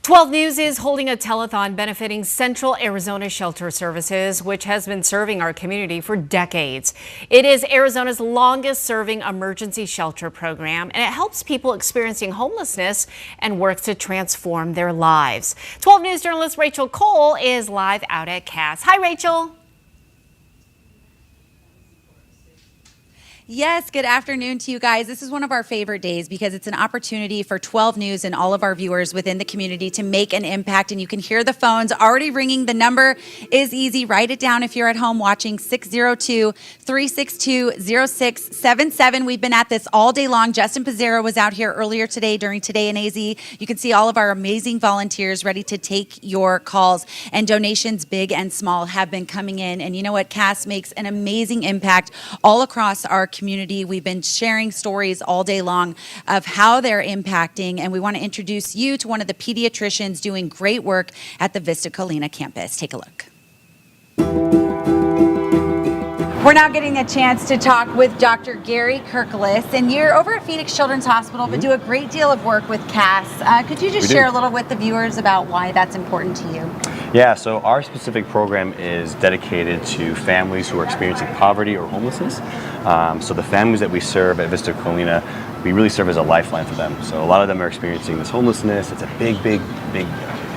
12 News is holding a telethon benefiting Central Arizona Shelter Services, which has been serving our community for decades. It is Arizona's longest serving emergency shelter program, and it helps people experiencing homelessness and works to transform their lives. 12 News journalist Rachel Cole is live out at CASS. Hi, Rachel. Yes, good afternoon to you guys. This is one of our favorite days because it's an opportunity for 12 News and all of our viewers within the community to make an impact, and you can hear the phones already ringing. The number is easy. Write it down if you're at home watching, 602-362-0677. We've been at this all day long. Justin Pizzaro was out here earlier today during Today in AZ. You can see all of our amazing volunteers ready to take your calls, and donations big and small have been coming in. And you know what? CASS makes an amazing impact all across our community. We've been sharing stories all day long of how they're impacting, and we want to introduce you to one of the pediatricians doing great work at the Vista Colina campus. Take a look. We're now getting a chance to talk with Dr. Gary Kirklis, and you're over at Phoenix Children's Hospital, but do a great deal of work with CASS. Could you just share a little with the viewers about why that's important to you? Yeah, so our specific program is dedicated to families who are experiencing poverty or homelessness. So the families that we serve at Vista Colina, we really serve as a lifeline for them. So a lot of them are experiencing this homelessness. It's a big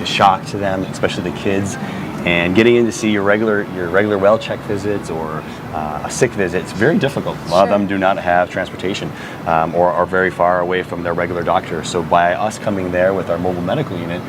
shock to them, especially the kids. And getting in to see your regular well check visits or a sick visit, it's very difficult. A lot of them do not have transportation or are very far away from their regular doctor. So by us coming there with our mobile medical unit,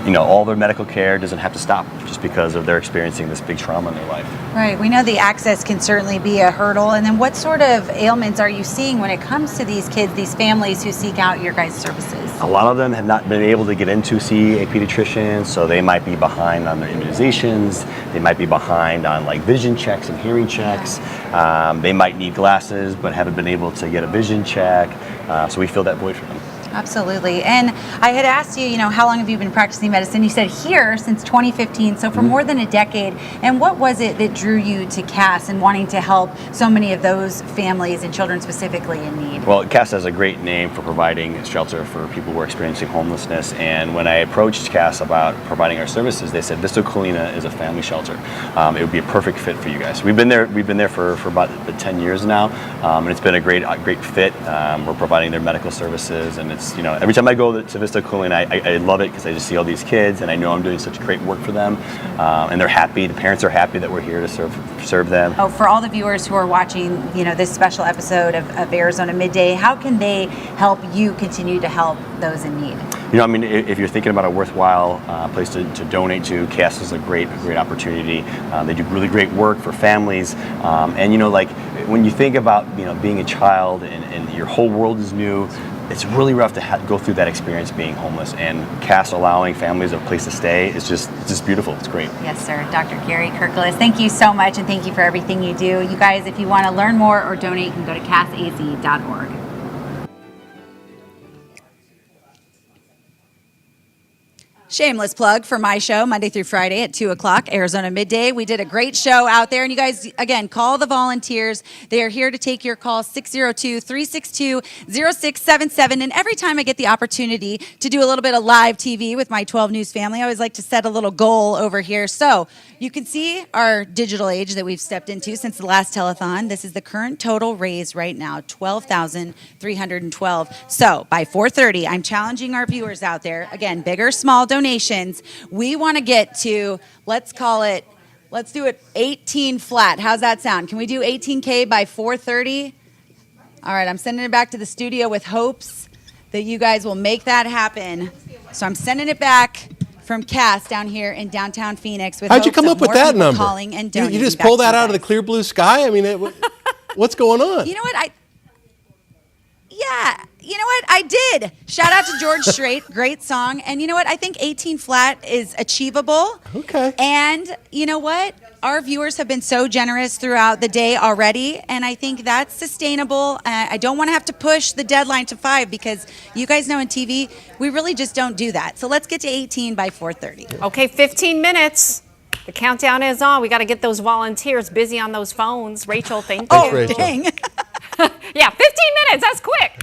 you know, all their medical care doesn't have to stop just because of they're experiencing this big trauma in their life. Right. We know the access can certainly be a hurdle. And then what sort of ailments are you seeing when it comes to these kids, these families who seek out your guys' services? A lot of them have not been able to get in to see a pediatrician, so they might be behind on their immunizations. They might be behind on like vision checks and hearing checks. They might need glasses but haven't been able to get a vision check. So we fill that void for them. Absolutely. And I had asked you, how long have you been practicing medicine? You said here since 2015, so for more than a decade. And what was it that drew you to CASS and wanting to help so many of those families and children specifically in need? Well, CASS has a great name for providing shelter for people who are experiencing homelessness. And when I approached CASS about providing our services, they said Vista Colina is a family shelter. It would be a perfect fit for you guys. We've been there for about 10 years now, and it's been a great fit. We're providing their medical services, and it's every time I go to Vista Colina, I love it because I just see all these kids, and I know I'm doing such great work for them, and they're happy. The parents are happy that we're here to serve them. Oh, for all the viewers who are watching, this special episode of Arizona Midday, how can they help you continue to help those in need? If you're thinking about a worthwhile place to donate to, CASS is a great opportunity. They do really great work for families, and when you think about being a child and your whole world is new, it's really rough to go through that experience being homeless, and CASS allowing families a place to stay is just beautiful. It's great. Yes, sir. Dr. Gary Kirklis, thank you so much, and thank you for everything you do. You guys, if you want to learn more or donate, you can go to cassaz.org. Shameless plug for my show, Monday through Friday at 2 o'clock, Arizona Midday. We did a great show out there, and you guys, again, call the volunteers. They are here to take your call, 602-362-0677. And every time I get the opportunity to do a little bit of live TV with my 12 News family, I always like to set a little goal over here. So you can see our digital age that we've stepped into since the last telethon. This is the current total raised right now, $12,312. So by 4:30, I'm challenging our viewers out there, again, big or small donations. We want to get to, let's do it 18 flat. How's that sound? Can we do 18K by 4:30? All right, I'm sending it back to the studio with hopes that you guys will make that happen. So I'm sending it back from CASS down here in downtown Phoenix. How'd you come up with that number? Calling and donating. You just pulled that out of the clear blue sky? What's going on? You know what? I did. Shout out to George Strait, great song. And you know what? I think 18 flat is achievable. Okay. And you know what? Our viewers have been so generous throughout the day already, and I think that's sustainable. I don't want to have to push the deadline to 5 because you guys know in TV, we really just don't do that. So let's get to 18 by 4:30. Okay, 15 minutes. The countdown is on. We got to get those volunteers busy on those phones. Rachel, thank you. Oh, dang. Yeah, 15 minutes. That's quick.